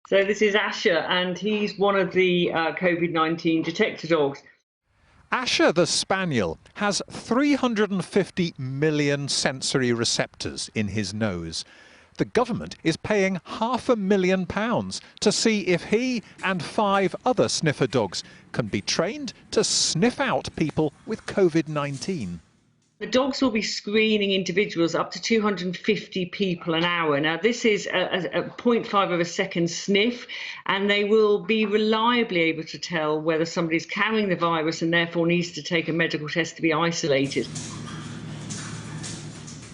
So this is Asher, and he's one of the Covid-19 detector dogs. Asher the Spaniel has 350 million sensory receptors in his nose. The government is paying £500,000 to see if he and 5 other sniffer dogs can be trained to sniff out people with Covid-19. The dogs will be screening individuals up to 250 people an hour. Now, this is a 0.5 of a second sniff, and they will be reliably able to tell whether somebody's carrying the virus and therefore needs to take a medical test to be isolated.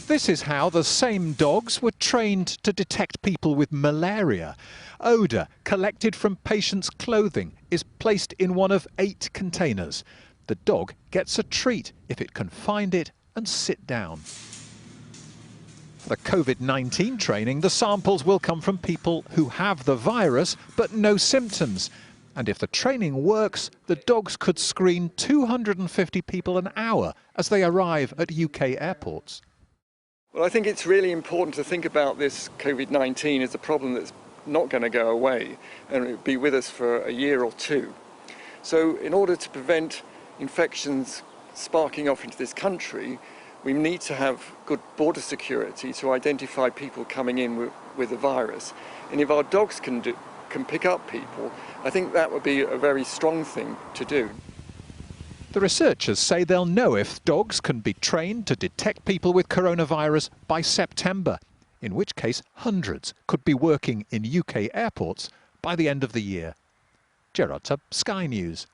This is how the same dogs were trained to detect people with malaria. Odour collected from patients' clothing is placed in one of 8 containers. The dog gets a treat if it can find it and sit down. For the Covid-19 training, the samples will come from people who have the virus but no symptoms. And if the training works, the dogs could screen 250 people an hour as they arrive at UK airports. Well, I think it's really important to think about this Covid-19 as a problem that's not going to go away and it'll be with us for a year or two. So in order to prevent infections sparking off into this country, we need to have good border security to identify people coming in with the virus. And if our dogs can pick up people, I think that would be a very strong thing to do. The researchers say they'll know if dogs can be trained to detect people with coronavirus by September, in which case hundreds could be working in UK airports by the end of the year. Gerard Tubb, Sky News.